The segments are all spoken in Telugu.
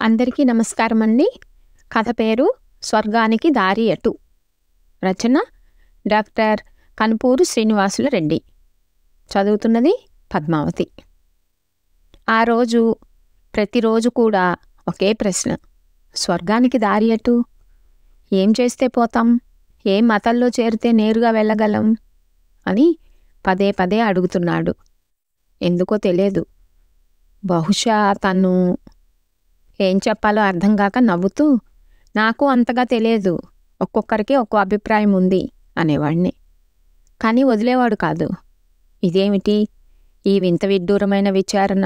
అందరికీ నమస్కారం అండి. కథ పేరు స్వర్గానికి దారి ఎటు. రచన డాక్టర్ కనుపూరు శ్రీనివాసుల రెడ్డి. చదువుతున్నది పద్మావతి. ఆ రోజు ప్రతిరోజు కూడా ఒకే ప్రశ్న, స్వర్గానికి దారి ఎటు? ఏం చేస్తే పోతాం? ఏం మతంలో చేరితే నేరుగా వెళ్ళగలం అని పదే పదే అడుగుతున్నాడు. ఎందుకో తెలియదు. బహుశా తను ఏం చెప్పాలో అర్థం కాక నవ్వుతూ, నాకు అంతగా తెలియదు, ఒక్కొక్కరికి ఒక్కో అభిప్రాయం ఉంది అనేవాడిని. కానీ వదిలేవాడు కాదు. ఇదేమిటి ఈ వింత విడ్డూరమైన విచారణ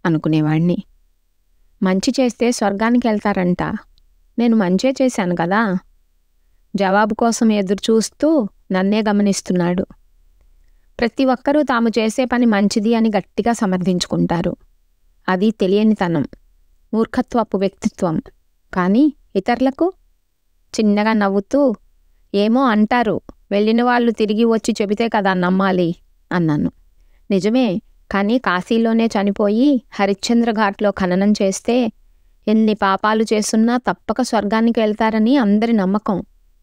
అనుకునేవాణ్ణి. మంచి చేస్తే స్వర్గానికి వెళ్తారంట. నేను మంచే చేశాను కదా. జవాబు కోసం ఎదురు చూస్తూ నన్నే గమనిస్తున్నాడు. ప్రతి ఒక్కరూ తాము చేసే పని మంచిది అని గట్టిగా సమర్థించుకుంటారు. అది తెలియనితనం, మూర్ఖత్వపు వ్యక్తిత్వం. కానీ ఇతరులకు చిన్నగా నవ్వుతూ, ఏమో అంటారు, వెళ్ళిన వాళ్ళు తిరిగి వచ్చి చెబితే కదా నమ్మాలి అన్నాను. నిజమే, కానీ కాశీలోనే చనిపోయి హరిశ్చంద్ర ఘాట్లో ఖననం చేస్తే ఎన్ని పాపాలు చేస్తున్నా తప్పక స్వర్గానికి వెళ్తారని అందరి నమ్మకం.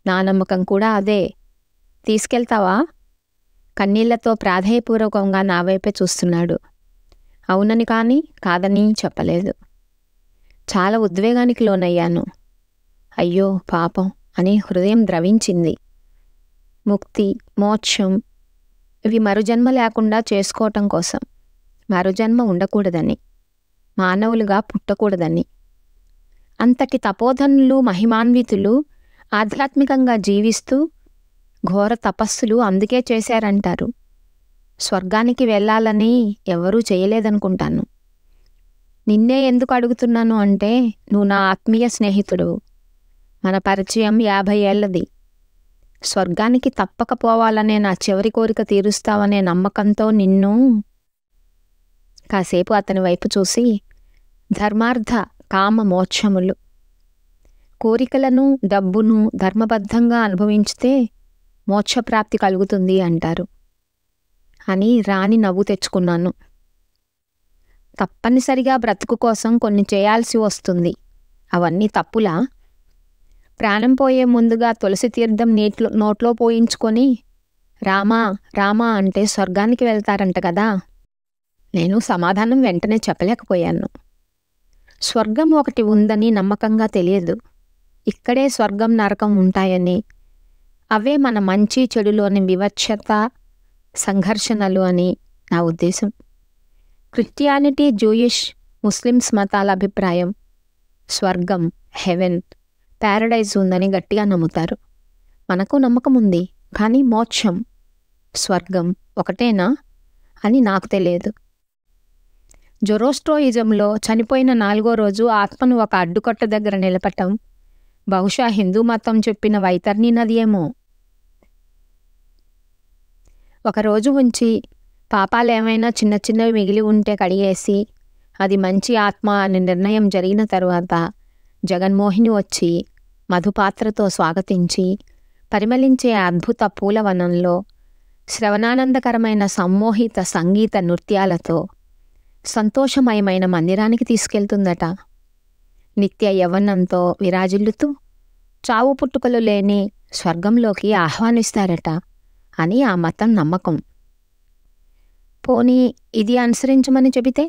నా నమ్మకం కూడా అదే. తీసుకెళ్తావా? కన్నీళ్లతో ప్రాధేయపూర్వకంగా నా వైపే చూస్తున్నాడు. అవునని కానీ కాదని చెప్పలేదు. చాలా ఉద్వేగానికి లోనయ్యాను. అయ్యో పాపం అని హృదయం ద్రవించింది. ముక్తి, మోక్షం ఇవి మరుజన్మ లేకుండా చేసుకోవటం కోసం, మరుజన్మ ఉండకూడదని, మానవులుగా పుట్టకూడదని. అంతటి తపోధనులు, మహిమాన్వితులు ఆధ్యాత్మికంగా జీవిస్తూ ఘోర తపస్సులు అందుకే చేశారంటారు. స్వర్గానికి వెళ్ళాలని ఎవరూ చేయలేదనుకుంటాను. నిన్నే ఎందుకు అడుగుతున్నాను అంటే, నువ్వు నా ఆత్మీయ స్నేహితుడు. మన పరిచయం 50 ఏళ్లది. స్వర్గానికి తప్పకపోవాలనే నా చివరి కోరిక తీరుస్తావనే నమ్మకంతో నిన్ను. కాసేపు అతని వైపు చూసి, ధర్మార్థ కామ మోక్షములు, కోరికలను డబ్బును ధర్మబద్ధంగా అనుభవించితే మోక్షప్రాప్తి కలుగుతుంది అంటారు అని రాని నవ్వు తెచ్చుకున్నాను. తప్పనిసరిగా బ్రతుకు కోసం కొన్ని చేయాల్సి వస్తుంది. అవన్నీ తప్పులా? ప్రాణం పోయే ముందుగా తులసి తీర్థం నోట్లో పోయించుకొని రామా రామా అంటే స్వర్గానికి వెళ్తారంట కదా. నేను సమాధానం వెంటనే చెప్పలేకపోయాను. స్వర్గం ఒకటి ఉందని నమ్మకంగా తెలియదు. ఇక్కడే స్వర్గం నరకం ఉంటాయని, అవే మన మంచి చెడులోని వివక్షత, సంఘర్షణలు అని నా ఉద్దేశం. క్రిస్టియానిటీ, జూయిష్, ముస్లిమ్స్ మతాల అభిప్రాయం స్వర్గం, హెవెన్, ప్యారడైజ్ ఉందని గట్టిగా నమ్ముతారు. మనకు నమ్మకం ఉంది. కానీ మోక్షం, స్వర్గం ఒకటేనా అని నాకు తెలియదు. జొరోస్ట్రోయిజంలో చనిపోయిన 4వ రోజు ఆత్మను ఒక అడ్డుకట్ట దగ్గర నిలపటం బహుశా హిందూ మతం చెప్పిన వైతర్ని నది ఏమో. ఒకరోజు ఉంచి పాపాలేమైనా చిన్న చిన్నవి మిగిలి ఉంటే కడిగేసి, అది మంచి ఆత్మ అని నిర్ణయం జరిగిన తరువాత జగన్మోహిని వచ్చి మధుపాత్రతో స్వాగతించి పరిమళించే అద్భుత పూలవనంలో శ్రవణానందకరమైన సమ్మోహిత సంగీత నృత్యాలతో సంతోషమయమైన మందిరానికి తీసుకెళ్తుందట. నిత్య యవ్వనంతో విరాజిల్లుతూ చావు పుట్టుకలు లేని స్వర్గంలోకి ఆహ్వానిస్తారట అని ఆ మతం నమ్మకం. పోనీ ఇది అనుసరించమని చెబితే?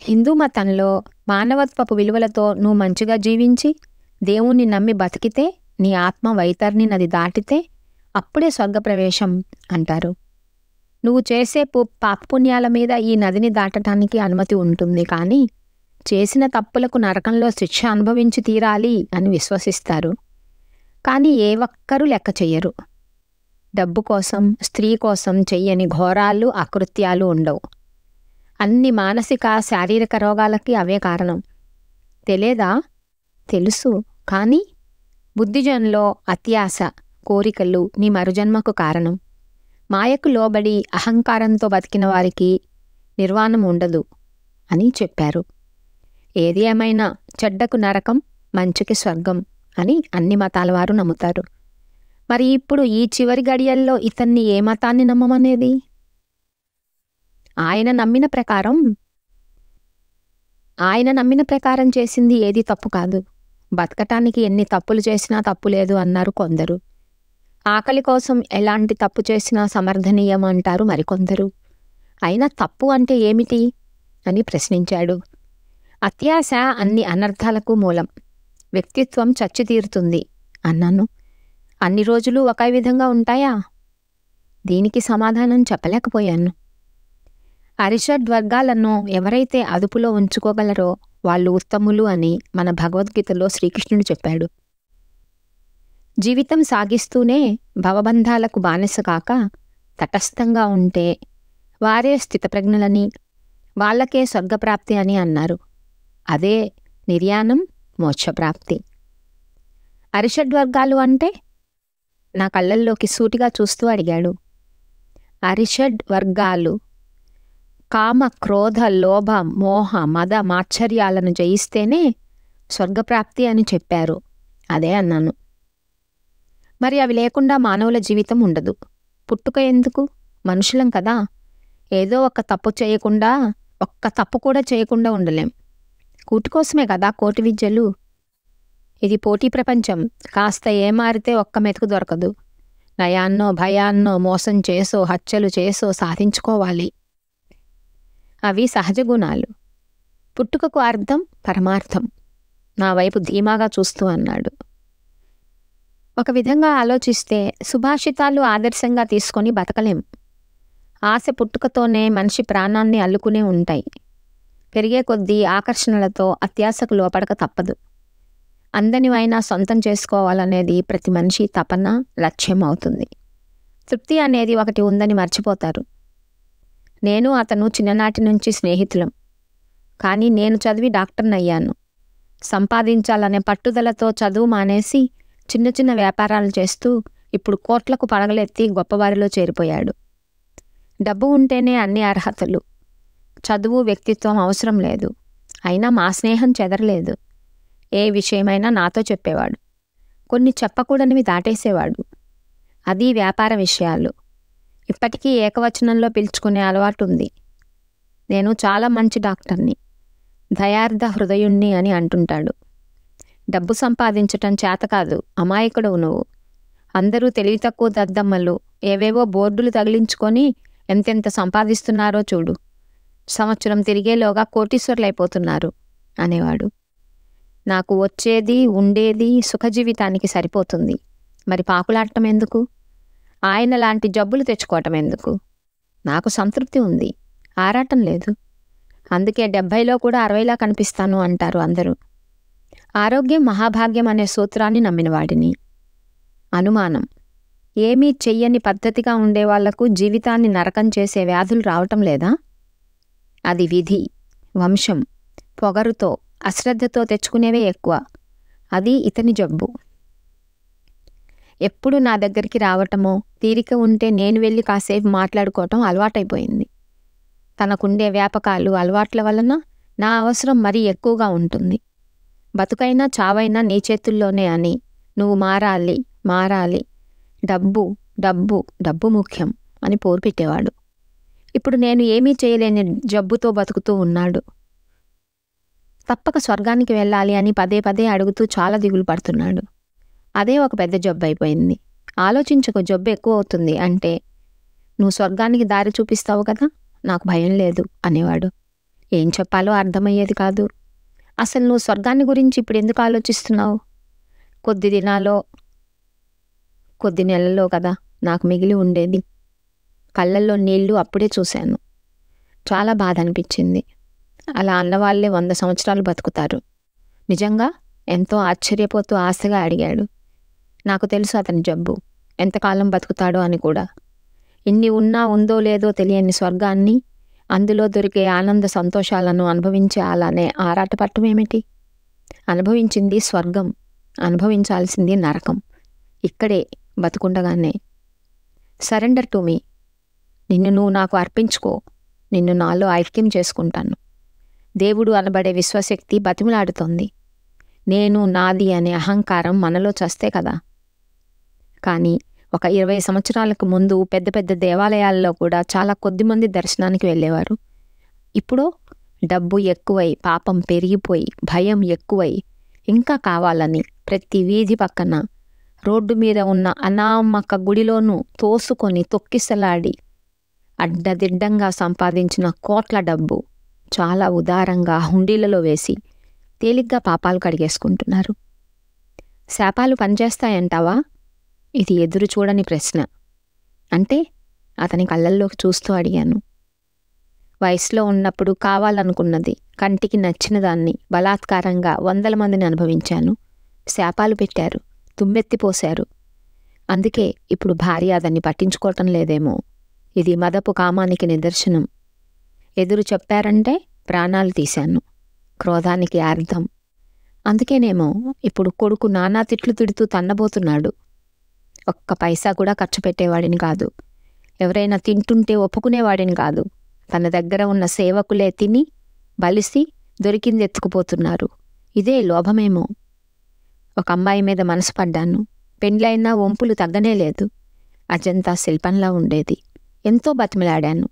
హిందూ మతంలో మానవత్వపు విలువలతో నువ్వు మంచిగా జీవించి దేవుణ్ణి నమ్మి బతికితే, నీ ఆత్మ వైతర్ని నది దాటితే అప్పుడే స్వర్గప్రవేశం అంటారు. నువ్వు చేసే పాపపుణ్యాల మీద ఈ నదిని దాటటానికి అనుమతి ఉంటుంది. కానీ చేసిన తప్పులకు నరకంలో శిక్ష అనుభవించి తీరాలి అని విశ్వసిస్తారు. కానీ ఏ ఒక్కరూ లెక్క చెయ్యరు. డబ్బు కోసం, స్త్రీ కోసం చెయ్యని ఘోరాలు, అకృత్యాలు ఉండవు. అన్ని మానసిక, శారీరక రోగాలకి అవే కారణం. తెలియదా? తెలుసు. కానీ బుద్ధిజంలో అత్యాశ, కోరికలు నీ మరుజన్మకు కారణం. మాయకు లోబడి అహంకారంతో బతికిన వారికి నిర్వాణం ఉండదు అని చెప్పారు. ఏది ఏమైనా చెడ్డకు నరకం, మంచికి స్వర్గం అని అన్ని మతాల వారు నమ్ముతారు. మరి ఇప్పుడు ఈ చివరి గడియల్లో ఇతన్ని ఏ మతాన్ని నమ్మమనేది? ఆయన నమ్మిన ప్రకారం ఆయన నమ్మిన ప్రకారం చేసింది ఏదీ తప్పు కాదు. బతకటానికి ఎన్ని తప్పులు చేసినా తప్పు లేదు అన్నారు కొందరు. ఆకలి కోసం ఎలాంటి తప్పు చేసినా సమర్థనీయం అంటారు మరికొందరు. అయినా తప్పు అంటే ఏమిటి అని ప్రశ్నించాడు. అత్యాశ అన్ని అనర్థాలకు మూలం. వ్యక్తిత్వం చచ్చి తీరుతుంది అన్నాను. అన్ని రోజులు ఒకే విధంగా ఉంటాయా? దీనికి సమాధానం చెప్పలేకపోయాను. అరిషడ్ వర్గాలను ఎవరైతే అదుపులో ఉంచుకోగలరో వాళ్ళు ఉత్తములు అని మన భగవద్గీతలో శ్రీకృష్ణుడు చెప్పాడు. జీవితం సాగిస్తూనే భవబంధాలకు బానిస కాక తటస్థంగా ఉంటే వారే స్థితప్రజ్ఞులని, వాళ్ళకే స్వర్గప్రాప్తి అని అన్నారు. అదే నిర్యాణం, మోక్షప్రాప్తి. అరిషడ్ వర్గాలు అంటే? నా కళ్ళల్లోకి సూటిగా చూస్తూ అడిగాడు. అరిషడ్ వర్గాలు కామ, క్రోధ, లోభ, మోహ, మద, మాత్సర్యాలను జయిస్తేనే స్వర్గప్రాప్తి అని చెప్పారు. అదే అన్నాను. మరి అవి లేకుండా మానవుల జీవితం ఉండదు. పుట్టుక ఎందుకు? మనుషులం కదా. ఏదో ఒక్క తప్పు కూడా చేయకుండా ఉండలేం. కూటికోసమే కదా కోటి విద్యలు. ఇది పోటీ ప్రపంచం. కాస్త ఏమారితే ఒక్క మెతుకు దొరకదు. నయాన్నో భయాన్నో మోసం చేసో హత్యలు చేసో సాధించుకోవాలి. అవి సహజ గుణాలు. పుట్టుకకు అర్థం, పరమార్థం. నా వైపు ధీమాగా చూస్తూ అన్నాడు. ఒక విధంగా ఆలోచిస్తే సుభాషితాలు ఆదర్శంగా తీసుకొని బతకలేం. ఆశ పుట్టుకతోనే మనిషి ప్రాణాన్ని అల్లుకునే ఉంటాయి. పెరిగే కొద్దీ ఆకర్షణలతో అత్యాశకు లోపడక తప్పదు. అందనివైనా సొంతం చేసుకోవాలనేది ప్రతి మనిషి తపన, లక్ష్యం అవుతుంది. తృప్తి అనేది ఒకటి ఉందని మర్చిపోతారు. నేను అతను చిన్ననాటి నుంచి స్నేహితులం. కానీ నేను చదివి డాక్టర్ని అయ్యాను. సంపాదించాలనే పట్టుదలతో చదువు మానేసి చిన్న చిన్న వ్యాపారాలు చేస్తూ ఇప్పుడు కోట్లకు పడగలెత్తి గొప్పవారిలో చేరిపోయాడు. డబ్బు ఉంటేనే అన్ని అర్హతలు. చదువు, వ్యక్తిత్వం అవసరం లేదు. అయినా మా స్నేహం చెదరలేదు. ఏ విషయమైనా నాతో చెప్పేవాడు. కొన్ని చెప్పకూడనివి దాటేసేవాడు. అది వ్యాపార విషయాలు. ఇప్పటికీ ఏకవచనంలో పిలుచుకునే అలవాటు ఉంది. నేను చాలా మంచి డాక్టర్ని, దయార్థ హృదయుణ్ణి అని అంటుంటాడు. డబ్బు సంపాదించటం చేతకాదు, అమాయకుడవు నువ్వు. అందరూ తెలివి తక్కువ దద్దమ్మలు ఏవేవో బోర్డులు తగిలించుకొని ఎంతెంత సంపాదిస్తున్నారో చూడు. సంవత్సరం తిరిగేలోగా కోటీశ్వర్లైపోతున్నారు అనేవాడు. నాకు వచ్చేది ఉండేది సుఖజీవితానికి సరిపోతుంది. మరి పాకులాడటం ఎందుకు? ఆయన లాంటి జబ్బులు తెచ్చుకోవటం ఎందుకు? నాకు సంతృప్తి ఉంది, ఆరాటం లేదు. అందుకే 70లో కూడా 60లా కనిపిస్తాను అంటారు అందరూ. ఆరోగ్యం మహాభాగ్యం అనే సూత్రాన్ని నమ్మినవాడిని. అనుమానం. ఏమీ చెయ్యని పద్ధతిగా ఉండేవాళ్లకు జీవితాన్ని నరకం చేసే వ్యాధులు రావటం లేదా? అది విధి, వంశం, పొగరుతో, అశ్రద్ధతో తెచ్చుకునేవే ఎక్కువ. అది ఇతని జబ్బు. ఎప్పుడు నా దగ్గరికి రావటమో, తీరిక ఉంటే నేను వెళ్ళి కాసేపు మాట్లాడుకోవటం అలవాటైపోయింది. తనకుండే వ్యాపకాలు, అలవాట్ల వలన నా అవసరం మరీ ఎక్కువగా ఉంటుంది. బతుకైనా చావైనా నీ చేతుల్లోనే అని, నువ్వు మారాలి, మారాలి, డబ్బు డబ్బు డబ్బు ముఖ్యం అని పోరు పెట్టేవాడు. ఇప్పుడు నేను ఏమీ చేయలేని జబ్బుతో బతుకుతూ ఉన్నాడు. తప్పక స్వర్గానికి వెళ్ళాలి అని పదే పదే అడుగుతూ చాలా దిగులు పడుతున్నాడు. అదే ఒక పెద్ద జబ్బు అయిపోయింది. ఆలోచించకు, జబ్బు ఎక్కువ అవుతుంది అంటే, నువ్వు స్వర్గానికి దారి చూపిస్తావు కదా, నాకు భయం లేదు అనేవాడు. ఏం చెప్పాలో అర్థమయ్యేది కాదు. అసలు నువ్వు స్వర్గాన్ని గురించి ఇప్పుడు ఎందుకు ఆలోచిస్తున్నావు? కొద్ది దినాలో, కొద్ది నెలల్లో కదా నాకు మిగిలి ఉండేది. కళ్ళల్లో నీళ్లు అప్పుడే చూశాను. చాలా బాధ అనిపించింది. అలా అన్నవాళ్లే 100 సంవత్సరాలు బతుకుతారు. నిజంగా? ఎంతో ఆశ్చర్యపోతూ ఆశగా అడిగాడు. నాకు తెలుసు అతని జబ్బు, ఎంతకాలం బతుకుతాడో అని కూడా. ఇన్ని ఉన్నా ఉందో లేదో తెలియని స్వర్గాన్ని, అందులో దొరికే ఆనంద సంతోషాలను అనుభవించే అలానే ఆరాటపట్టమేమిటి? అనుభవించింది స్వర్గం, అనుభవించాల్సింది నరకం. ఇక్కడే, బతుకుండగానే. Surrender to me. నిన్ను నువ్వు నాకు అర్పించుకో. నిన్ను నాలో ఐక్యం చేసుకుంటాను. దేవుడు అనబడే విశ్వశక్తి బతిమలాడుతోంది. నేను, నాది అనే అహంకారం మనలో చస్తే కదా. కానీ ఒక 20 సంవత్సరాలకు ముందు పెద్ద పెద్ద దేవాలయాల్లో కూడా చాలా కొద్దిమంది దర్శనానికి వెళ్ళేవారు. ఇప్పుడు డబ్బు ఎక్కువై, పాపం పెరిగిపోయి, భయం ఎక్కువై, ఇంకా కావాలని ప్రతి వీధి పక్కన, రోడ్డు మీద ఉన్న అనామక గుడిలోనూ తోసుకొని తొక్కిసలాడి అడ్డదిడ్డంగా సంపాదించిన కోట్ల డబ్బు చాలా ఉదారంగా హుండీలలో వేసి తేలిగ్గా పాపాలు కడిగేసుకుంటున్నారు. శాపాలు పనిచేస్తాయంటావా? ఇది ఎదురు చూడని ప్రశ్న. అంటే అతని కళ్ళల్లోకి చూస్తూ అడిగాను. వయసులో ఉన్నప్పుడు కావాలనుకున్నది, కంటికి నచ్చిన దాన్ని బలాత్కారంగా 100 మందిని అనుభవించాను. శాపాలు పెట్టారు, తుమ్మెత్తిపోశారు. అందుకే ఇప్పుడు భార్య అతన్ని పట్టించుకోవటం లేదేమో. ఇది మదపు కామానికి నిదర్శనం. ఎదురు చెప్పారంటే ప్రాణాలు తీశాను. క్రోధానికి అర్థం. అందుకేనేమో ఇప్పుడు కొడుకు నానా తిట్లు తిడుతూ తన్నబోతున్నాడు. ఒక్క పైసా కూడా ఖర్చు పెట్టేవాడిని కాదు. ఎవరైనా తింటుంటే ఒప్పుకునేవాడిని కాదు. తన దగ్గర ఉన్న సేవకులే తిని బలిసి దొరికింది ఎత్తుకుపోతున్నారు. ఇదే లోభమేమో. ఒక అమ్మాయి మీద మనసు పడ్డాను. పెండ్లైనా వంపులు తగ్గనే లేదు. అజంతా శిల్పంలా ఉండేది. ఎంతో బతిమిలాడాను.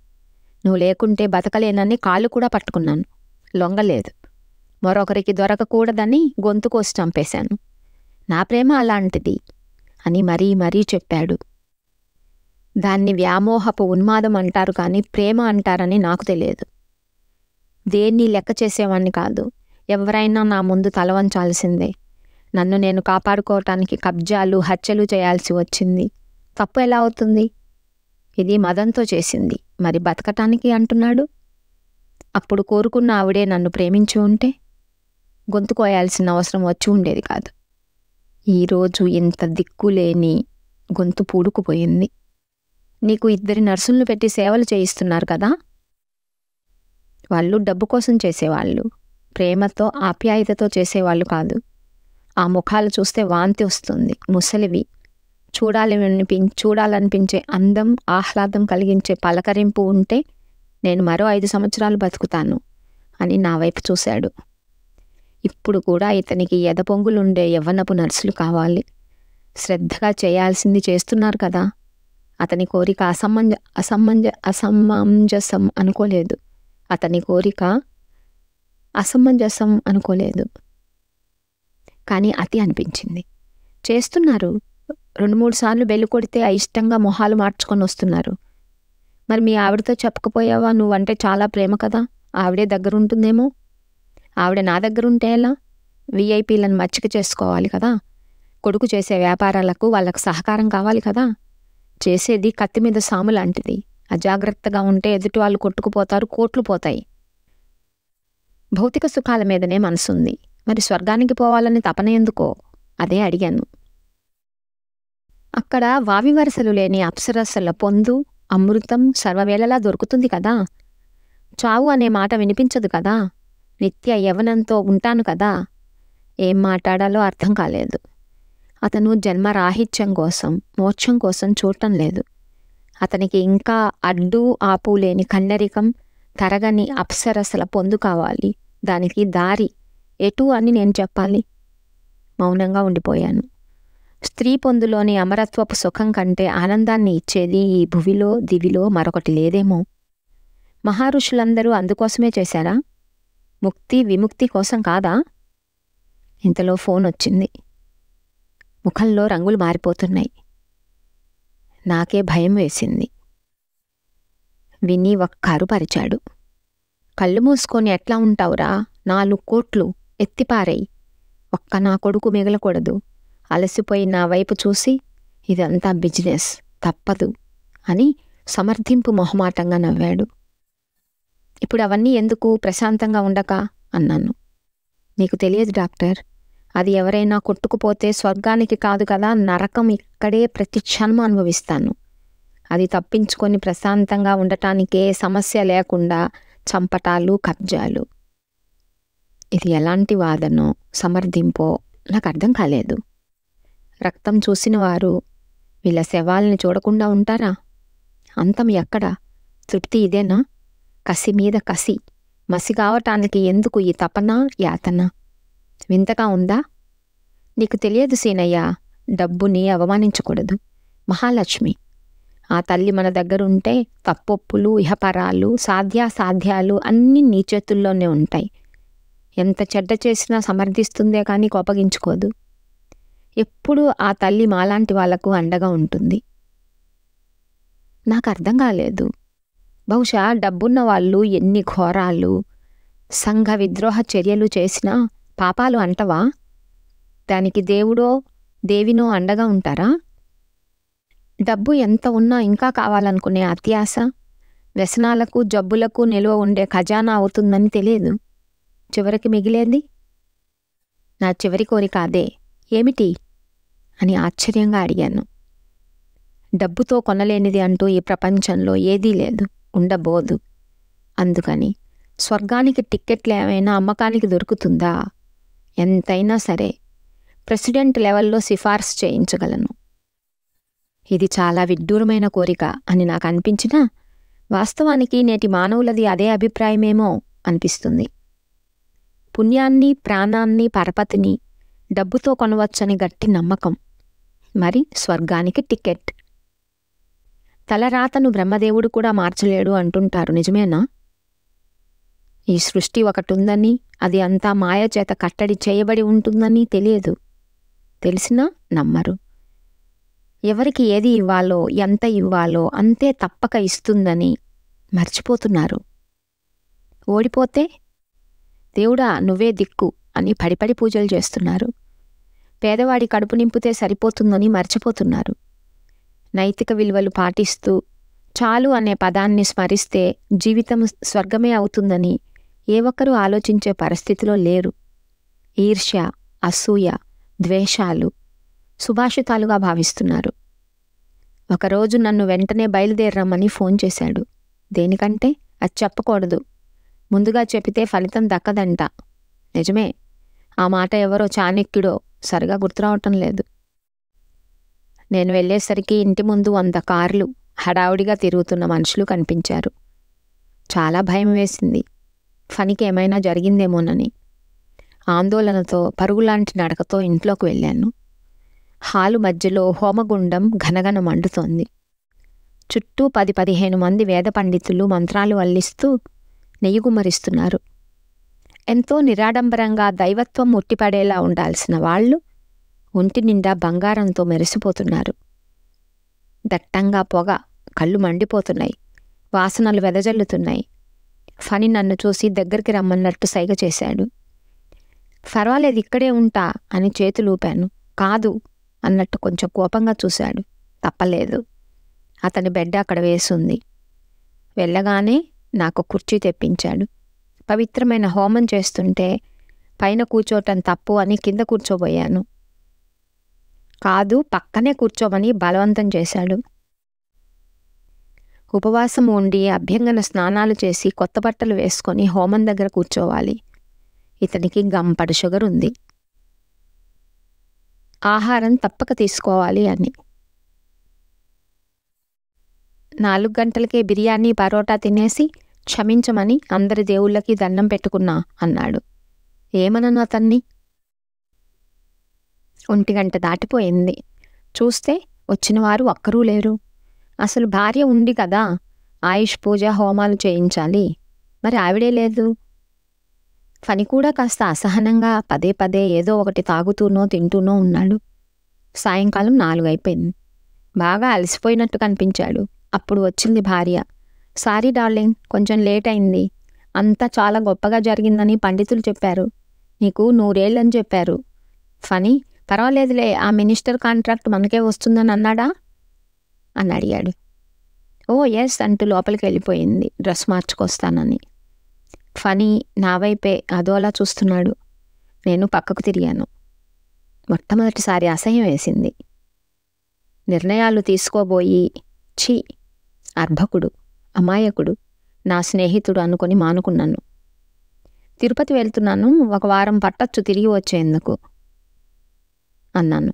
నువ్వు లేకుంటే బతకలేనని కాళ్ళు కూడా పట్టుకున్నాను. లొంగలేదు. మరొకరికి దొరకకూడదని గొంతు కోసి చంపేశాను. నా ప్రేమ అలాంటిది అని మరీ మరీ చెప్పాడు. దాన్ని వ్యామోహపు ఉన్మాదం అంటారు కానీ ప్రేమ అంటారని నాకు తెలియదు. దేన్ని లెక్క చేసేవాణ్ణి కాదు. ఎవరైనా నా ముందు తలవంచాల్సిందే. నన్ను నేను కాపాడుకోవటానికి కబ్జాలు, హత్యలు చేయాల్సి వచ్చింది. తప్పు ఎలా అవుతుంది? ఇది మదంతో చేసింది. మరి బతకటానికి అంటున్నాడు. అప్పుడు కోరుకున్న ఆవిడే నన్ను ప్రేమించి ఉంటే గొంతు కోయాల్సిన అవసరం వచ్చి ఉండేది కాదు. ఈరోజు ఇంత దిక్కులేని గొంతు పూడుకుపోయింది. నీకు 2 నర్సులను పెట్టి సేవలు చేయిస్తున్నారు కదా. వాళ్ళు డబ్బు కోసం చేసేవాళ్ళు, ప్రేమతో ఆప్యాయతతో చేసేవాళ్ళు కాదు. ఆ ముఖాలు చూస్తే వాంతి వస్తుంది. ముసలివి. చూడాలనిపించే అందం, ఆహ్లాదం కలిగించే పలకరింపు ఉంటే నేను మరో 5 సంవత్సరాలు బతుకుతాను అని నా వైపు చూశాడు. ఇప్పుడు కూడా ఇతనికి ఎదపొంగులుండే యవ్వనపు నర్సులు కావాలి. శ్రద్ధగా చేయాల్సింది చేస్తున్నారు కదా. అతని కోరిక అసమంజసం అనుకోలేదు. అతని కోరిక అసమంజసం అనుకోలేదు, కానీ అతి అనిపించింది. చేస్తున్నారు. 2-3 సార్లు బెల్లు కొడితే అయిష్టంగా మొహాలు మార్చుకొని వస్తున్నారు. మరి మీ ఆవిడతో చెప్పకపోయావా? నువ్వంటే చాలా ప్రేమ కదా. ఆవిడే దగ్గరుంటుందేమో. ఆవిడ నా దగ్గరుంటే ఎలా? విఐపీలను మచ్చిక చేసుకోవాలి కదా. కొడుకు చేసే వ్యాపారాలకు వాళ్ళకు సహకారం కావాలి కదా. చేసేది కత్తి మీద సాము లాంటిది. అజాగ్రత్తగా ఉంటే ఎదుటి వాళ్ళు కొట్టుకుపోతారు, కోట్లు పోతాయి. భౌతిక సుఖాల మీదనే మనసుంది. మరి స్వర్గానికి పోవాలని తపన ఎందుకో? అదే అడిగాను. అక్కడ వావి వరసలు లేని అప్సరసల పొందు, అమృతం సర్వవేళలా దొరుకుతుంది కదా. చావు అనే మాట వినిపించదు కదా. నిత్య యవ్వనంతో ఉంటాను కదా. ఏం మాట్లాడాలో అర్థం కాలేదు. అతను జన్మరాహిత్యం కోసం, మోక్షం కోసం చూడటం లేదు. అతనికి ఇంకా అడ్డు ఆపు లేని కన్నరికం, తరగని అప్సరసల పొందు కావాలి. దానికి దారి ఎటు అని నేను చెప్పాలి. మౌనంగా ఉండిపోయాను. స్త్రీ పొందులోని అమరత్వపు సుఖం కంటే ఆనందాన్ని ఇచ్చేది ఈ భువిలో దివిలో మరొకటి లేదేమో. మహారుషులందరూ అందుకోసమే చేశారా? ముక్తి విముక్తి కోసం కాదా? ఇంతలో ఫోన్ వచ్చింది. ముఖంలో రంగులు మారిపోతున్నాయి. నాకే భయం వేసింది. విని ఒక్కారు పరిచాడు. కళ్ళు మూసుకొని ఎట్లా ఉంటావురా? 4 కోట్లు ఎత్తిపారేయి. ఒక్క నా కొడుకు మిగలకూడదు. అలసిపోయి నా వైపు చూసి ఇదంతా బిజినెస్, తప్పదు అని సమర్థింపు మొహమాటంగా నవ్వాడు. ఇప్పుడు అవన్నీ ఎందుకు, ప్రశాంతంగా ఉండక అన్నాను. మీకు తెలియదు డాక్టర్, అది ఎవరైనా కొట్టుకుపోతే స్వర్గానికి కాదు కదా, నరకం ఇక్కడే ప్రతి క్షణం అనుభవిస్తాను. అది తప్పించుకొని ప్రశాంతంగా ఉండటానికే సమస్య లేకుండా చంపటాలు, కబ్జాలు. ఇది ఎలాంటి వాదనో సమర్థింపో నాకు అర్థం కాలేదు. రక్తం చూసిన వారు వీళ్ళ శవాల్ని చూడకుండా ఉంటారా? అంతం ఎక్కడ? తృప్తి ఇదేనా? కసి మీద కసి, మసి కావటానికి ఎందుకు ఈ తపన, యాతన? వింతగా ఉందా? నీకు తెలియదు సీనయ్య, డబ్బుని అవమానించకూడదు. మహాలక్ష్మి, ఆ తల్లి మన దగ్గర ఉంటే తప్పొప్పులు, ఇహపరాలు, సాధ్యాసాధ్యాలు అన్నీ నీ చేతుల్లోనే ఉంటాయి. ఎంత చెడ్డ చేసినా సమర్థిస్తుందే కానీ కోపగించుకోదు. ఎప్పుడూ ఆ తల్లి మాలాంటి వాళ్లకు అండగా ఉంటుంది. నాకు అర్థం కాలేదు. బహుశా డబ్బున్న వాళ్ళు ఎన్ని ఘోరాలు, సంఘ విద్రోహ చర్యలు చేసినా పాపాలు అంటవా? దానికి దేవుడో దేవినో అండగా ఉంటారా? డబ్బు ఎంత ఉన్నా ఇంకా కావాలనుకునే అత్యాశ వ్యసనాలకు, జబ్బులకు నిలువ ఉండే ఖజానా అవుతుందని తెలియదు. చివరికి మిగిలేది నా చివరి కోరిక అదే. ఏమిటి అని ఆశ్చర్యంగా అడిగాను. డబ్బుతో కొనలేనిది అంటూ ఈ ప్రపంచంలో ఏదీ లేదు, ఉండబోదు. అందుకని స్వర్గానికి టిక్కెట్లు ఏమైనా అమ్మకానికి దొరుకుతుందా? ఎంతైనా సరే ప్రెసిడెంట్ లెవెల్లో సిఫార్సు చేయించగలను. ఇది చాలా విడ్డూరమైన కోరిక అని నాకు అనిపించినా వాస్తవానికి నేటి మానవులది అదే అభిప్రాయమేమో అనిపిస్తుంది. పుణ్యాన్ని, ప్రాణాన్ని, పరపతిని డబ్బుతో కొనవచ్చని గట్టి నమ్మకం. మరి స్వర్గానికి టికెట్. తలరాతను బ్రహ్మదేవుడు కూడా మార్చలేడు అంటుంటారు, నిజమేనా? ఈ సృష్టి ఒకటుందని, అది అంతా మాయ చేత కట్టడి చేయబడి ఉంటుందని తెలియదు. తెలిసినా నమ్మరు. ఎవరికి ఏది ఇవ్వాలో, ఎంత ఇవ్వాలో అంతే తప్పక ఇస్తుందని మర్చిపోతున్నారు. ఓడిపోతే దేవుడా నువ్వే దిక్కు అని పడిపడి పూజలు చేస్తున్నారు. పేదవాడి కడుపు నింపితే సరిపోతుందని మర్చిపోతున్నారు. నైతిక విలువలు పాటిస్తూ చాలు అనే పదాన్ని స్మరిస్తే జీవితం స్వర్గమే అవుతుందని ఏ ఒక్కరూ ఆలోచించే పరిస్థితిలో లేరు. ఈర్ష్య, అసూయ, ద్వేషాలు సుభాషితాలుగా భావిస్తున్నారు. ఒకరోజు నన్ను వెంటనే బయలుదేరమ్మని ఫోన్ చేశాడు. దేనికంటే అది చెప్పకూడదు, ముందుగా చెబితే ఫలితం దక్కదంట. నిజమే. ఆ మాట ఎవరో చాణక్యుడో సరిగా గుర్తురావటం లేదు. నేను వెళ్ళేసరికి ఇంటి ముందు 100 కార్లు హడావుడిగా తిరుగుతున్న మనుషులు కనిపించారు. చాలా భయం వేసింది. ఫనికి ఏమైనా జరిగిందేమోనని ఆందోళనతో పరుగులాంటి నడకతో ఇంట్లోకి వెళ్ళాను. హాలు మధ్యలో హోమగుండం ఘనఘన మండుతోంది. చుట్టూ 10-15 మంది వేద పండితులు మంత్రాలు వల్లిస్తూ నెయ్యిగుమ్మరిస్తున్నారు. ఎంతో నిరాడంబరంగా దైవత్వం ఉట్టిపడేలా ఉండాల్సిన వాళ్ళు ఒంటి నిండా బంగారంతో మెరిసిపోతున్నారు. దట్టంగా పొగ, కళ్ళు మండిపోతున్నాయి, వాసనలు వెదజల్లుతున్నాయి. ఫణి నన్ను చూసి దగ్గరికి రమ్మన్నట్టు సైగ చేశాడు. పర్వాలేదు, ఇక్కడే ఉంటా అని చేతులూపాను. కాదు అన్నట్టు కొంచెం కోపంగా చూశాడు. తప్పలేదు. అతని బెడ్ అక్కడ వేసుంది. వెళ్ళగానే నాకు కుర్చీ తెప్పించాడు. పవిత్రమైన హోమం చేస్తుంటే పైన కూర్చోటం తప్పు అని కింద కూర్చోబోయాను. కాదు, పక్కనే కూర్చోమని బలవంతం చేశాడు. ఉపవాసం ఉండి అభ్యంగన స్నానాలు చేసి కొత్త బట్టలు వేసుకొని హోమం దగ్గర కూర్చోవాలి. ఇతనికి గంపడు షుగర్ ఉంది. ఆహారం తప్పక తీసుకోవాలి అని. 4 గంటలకే బిర్యానీ, పరోటా తినేసి క్షమించమని అందరి దేవుళ్ళకి దండం పెట్టుకున్నా అన్నాడు. ఏమనను అతన్ని? 1 గంట దాటిపోయింది. చూస్తే వచ్చినవారు ఒక్కరూ లేరు. అసలు భార్య ఉంది కదా, ఆయుష్ పూజ హోమాలు చేయించాలి. మరి ఆవిడే లేదు. ఫణి కూడా కాస్త అసహనంగా పదే పదే ఏదో ఒకటి తాగుతూనో తింటూనో ఉన్నాడు. సాయంకాలం 4 అయిపోయింది. బాగా అలసిపోయినట్టు కనిపించాడు. అప్పుడు వచ్చింది భార్య. సారీ డార్లింగ్, కొంచెం లేట్ అయింది. అంతా చాలా గొప్పగా జరిగిందని పండితులు చెప్పారు. నీకు 100 ఏళ్ళని చెప్పారు. ఫణి, పర్వాలేదులే, ఆ మినిస్టర్ కాంట్రాక్ట్ మనకే వస్తుందని అన్నాడా అని అడిగాడు. ఓ ఎస్ అంటూ లోపలికి వెళ్ళిపోయింది డ్రెస్ మార్చుకొస్తానని. ఫణి నా వైపే అదోలా చూస్తున్నాడు. నేను పక్కకు తిరిగాను. మొట్టమొదటిసారి అసహ్యం వేసింది. నిర్ణయాలు తీసుకోబోయి ఛీ, అర్భకుడు, అమాయకుడు, నా స్నేహితుడు అనుకొని మానుకున్నాను. తిరుపతి వెళ్తున్నాను, 1 వారం పట్టొచ్చు తిరిగి వచ్చేందుకు అన్నాను.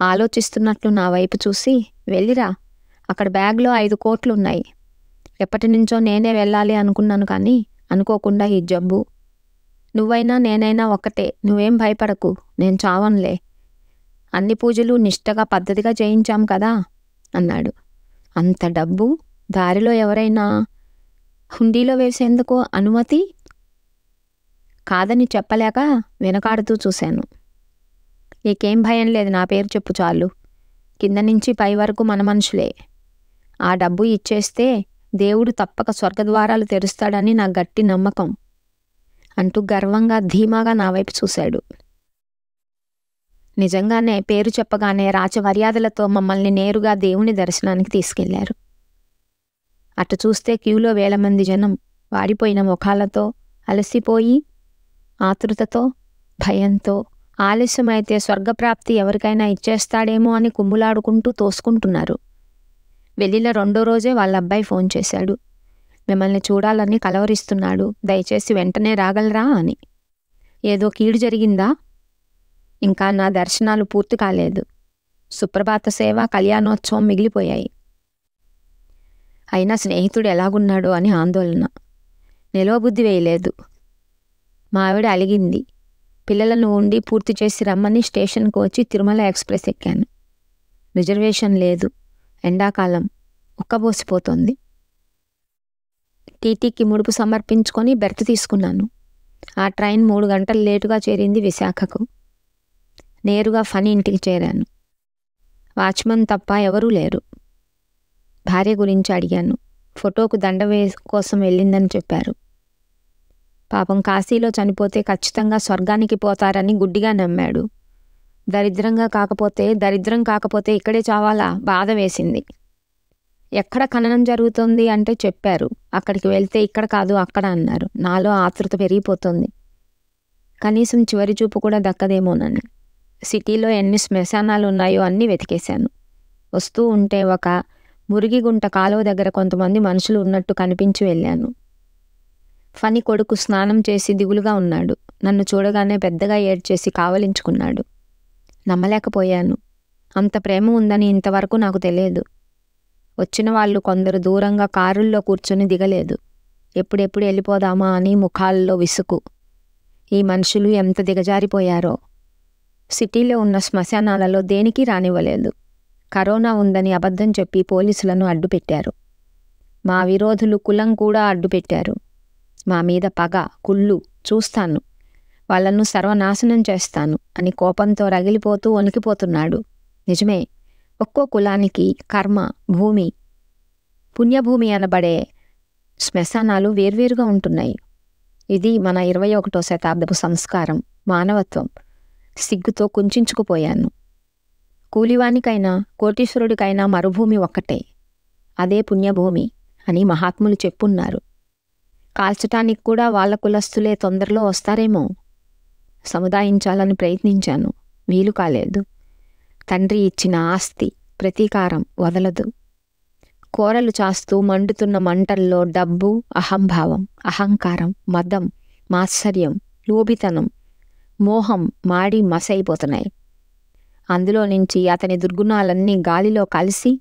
ఆలోచిస్తున్నట్లు నా వైపు చూసి, వెళ్ళిరా, అక్కడ బ్యాగ్లో 5 కోట్లు ఉన్నాయి. ఎప్పటి నుంచో నేనే వెళ్ళాలి అనుకున్నాను, కానీ అనుకోకుండా ఈ జబ్బు. నువ్వైనా నేనైనా ఒక్కటే, నువ్వేం భయపడకు, నేను చావనులే. అన్ని పూజలు నిష్టగా పద్ధతిగా చేయించాం కదా అన్నాడు. అంత డబ్బు దారిలో ఎవరైనా హుండీలో వేసేందుకు అనుమతి కాదని చెప్పలేక వెనకాడుతూ చూశాను. నీకేం భయం లేదు, నా పేరు చెప్పు చాలు. కింద నుంచి పై వరకు మన మనుషులే. ఆ డబ్బు ఇచ్చేస్తే దేవుడు తప్పక స్వర్గద్వారాలు తెరుస్తాడని నా గట్టి నమ్మకం అంటూ గర్వంగా ధీమాగా నా వైపు చూశాడు. నిజంగానే పేరు చెప్పగానే రాచమర్యాదలతో మమ్మల్ని నేరుగా దేవుని దర్శనానికి తీసుకెళ్లారు. అటు చూస్తే క్యూలో వేల మంది జనం వాడిపోయిన ముఖాలతో, అలసిపోయి ఆతృతతో, భయంతో, ఆలస్యమైతే స్వర్గప్రాప్తి ఎవరికైనా ఇచ్చేస్తాడేమో అని కుమ్ములాడుకుంటూ తోసుకుంటున్నారు. వెళ్ళిన 2వ రోజే వాళ్ళ అబ్బాయి ఫోన్ చేశాడు. మిమ్మల్ని చూడాలని కలవరిస్తున్నాడు, దయచేసి వెంటనే రాగలరా అని. ఏదో కీడు జరిగిందా? ఇంకా నా దర్శనాలు పూర్తి కాలేదు. సుప్రభాత సేవ, కళ్యాణోత్సవం మిగిలిపోయాయి. అయినా స్నేహితుడు ఎలాగున్నాడో అని ఆందోళన. నిలవబుద్ధి వేయలేదు. మా ఆవిడ అలిగింది. పిల్లలను ఉండి పూర్తి చేసి రమ్మని స్టేషన్కు వచ్చి తిరుమల ఎక్స్ప్రెస్ ఎక్కాను. రిజర్వేషన్ లేదు. ఎండాకాలం, ఉక్కబోసిపోతోంది. టీటీకి ముడుపు సమర్పించుకొని బెర్త్ తీసుకున్నాను. ఆ ట్రైన్ 3 గంటలు లేటుగా చేరింది విశాఖకు. నేరుగా ఫణి ఇంటికి చేరాను. వాచ్మన్ తప్ప ఎవరూ లేరు. భార్య గురించి అడిగాను. ఫోటోకు దండ కోసం వెళ్ళిందని చెప్పారు. పాపం కాశీలో చనిపోతే ఖచ్చితంగా స్వర్గానికి పోతారని గుడ్డిగా నమ్మాడు. దరిద్రం కాకపోతే ఇక్కడే చావాలా? బాధ వేసింది. ఎక్కడ ఖననం జరుగుతుంది అంటే చెప్పారు. అక్కడికి వెళ్తే ఇక్కడ కాదు అక్కడ అన్నారు. నాలో ఆతృత పెరిగిపోతుంది. కనీసం చివరి చూపు కూడా దక్కదేమోనని. సిటీలో ఎన్ని శ్మశానాలు ఉన్నాయో అన్నీ వెతికేశాను. వస్తూ ఉంటే ఒక మురిగిగుంట కాలువ దగ్గర కొంతమంది మనుషులు ఉన్నట్టు కనిపించి వెళ్ళాను. ఫణి కొడుకు స్నానం చేసి దిగులుగా ఉన్నాడు. నన్ను చూడగానే పెద్దగా ఏడ్చేసి కావలించుకున్నాడు. నమ్మలేకపోయాను. అంత ప్రేమ ఉందని ఇంతవరకు నాకు తెలియదు. వచ్చిన వాళ్ళు కొందరు దూరంగా కారుల్లో కూర్చొని దిగలేదు. ఎప్పుడెప్పుడు వెళ్ళిపోదామా అని ముఖాల్లో విసుగు. ఈ మనుషులు ఎంత దిగజారిపోయారో. సిటీలో ఉన్న శ్మశానాలలో దేనికి రానివ్వలేదు. కరోనా ఉందని అబద్ధం చెప్పి పోలీసులను అడ్డుపెట్టారు. మా విరోధులు కులం కూడా అడ్డుపెట్టారు. మా మీద పగ, కుళ్ళు, చూస్తాను, వాళ్లను సర్వనాశనం చేస్తాను అని కోపంతో రగిలిపోతూ వణికిపోతున్నాడు. నిజమే, ఒక్కో కులానికి కర్మ, భూమి, పుణ్యభూమి అనబడే శ్మశానాలు వేర్వేరుగా ఉంటున్నాయి. ఇది మన 21వ శతాబ్దపు సంస్కారం, మానవత్వం. సిగ్గుతో కుంచుకుపోయాను. కూలివానికైనా కోటీశ్వరుడికైనా మరుభూమి ఒక్కటే, అదే పుణ్యభూమి అని మహాత్ములు చెప్పున్నారు. కాల్చటానికి కూడా వాళ్ళ కులస్తులే తొందరలో వస్తారేమో. సముదాయించాలని ప్రయత్నించాను, వీలు కాలేదు. తండ్రి ఇచ్చిన ఆస్తి ప్రతీకారం వదలదు. కోరలు చాస్తూ మండుతున్న మంటల్లో డబ్బు, అహంభావం, అహంకారం, మదం, మాత్సర్యం, లోభితనం, మోహం మాడి మసైపోతున్నాయి. అందులో నుంచి అతని దుర్గుణాలన్నీ గాలిలో కలిసి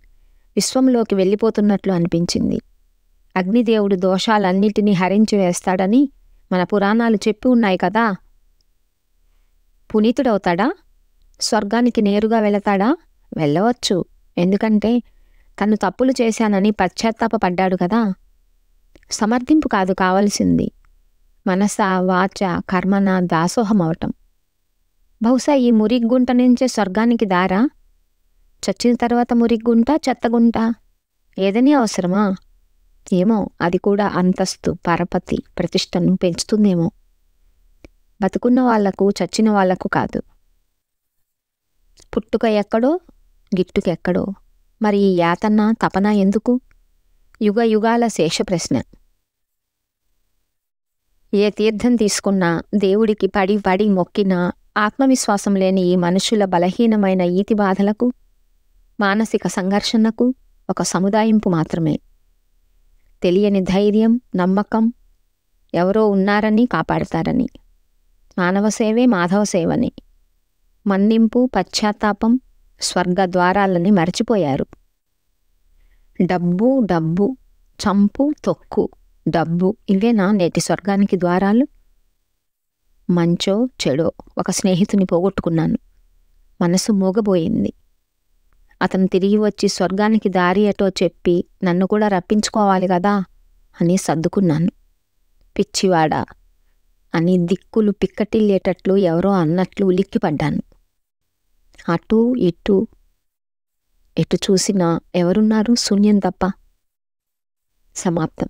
విశ్వంలోకి వెళ్ళిపోతున్నట్లు అనిపించింది. అగ్నిదేవుడు దోషాలన్నిటినీ హరించి వేస్తాడని మన పురాణాలు చెప్పి ఉన్నాయి కదా. పునీతుడవుతాడా? స్వర్గానికి నేరుగా వెళతాడా? వెళ్ళవచ్చు. ఎందుకంటే తను తప్పులు చేశానని పశ్చాత్తాపపడ్డాడు కదా. సమర్థింపు కాదు కావలసింది, మనస, వాచ, కర్మన దాసోహమవటం. బహుశా ఈ మురిగ్గుంట నుంచే స్వర్గానికి దారా? చచ్చిన తర్వాత మురిగ్గుంట, చెత్తగుంట ఏదని అవసరమా? ఏమో, అది కూడా అంతస్తు, పరపతి, ప్రతిష్టను పెంచుతుందేమో. బతుకున్న వాళ్లకు, చచ్చిన వాళ్లకు కాదు. పుట్టుక ఎక్కడో, గిట్టుకెక్కడో. మరి ఈ యాతన, తపన ఎందుకు? యుగ యుగాల శేష ప్రశ్న. ఏ తీర్థం తీసుకున్నా, దేవుడికి పడి పడి మొక్కినా, ఆత్మవిశ్వాసం లేని ఈ మనుషుల బలహీనమైన ఈతి బాధలకు, మానసిక సంఘర్షణకు ఒక సముదాయింపు మాత్రమే. తెలియని ధైర్యం, నమ్మకం, ఎవరో ఉన్నారని కాపాడతారని. మానవసేవే మాధవసేవని. మన్నింపు, పశ్చాత్తాపం, స్వర్గద్వారాలని మరచిపోయారు. డబ్బు, డబ్బు, చంపు, తొక్కు, డబ్బు, ఇవేనా నేటి స్వర్గానికి ద్వారాలు? మంచో చెడో ఒక స్నేహితుని పోగొట్టుకున్నాను. మనసు మూగబోయింది. అతను తిరిగి వచ్చి స్వర్గానికి దారి ఎటో చెప్పి నన్ను కూడా రప్పించుకోవాలి కదా అని సర్దుకున్నాను. పిచ్చివాడా అని దిక్కులు పిక్కటిల్లేటట్లు ఎవరో అన్నట్లు ఉలిక్కిపడ్డాను. అటూ ఇటూ ఎటు చూసినా ఎవరున్నారు? శూన్యం తప్ప. సమాప్తం.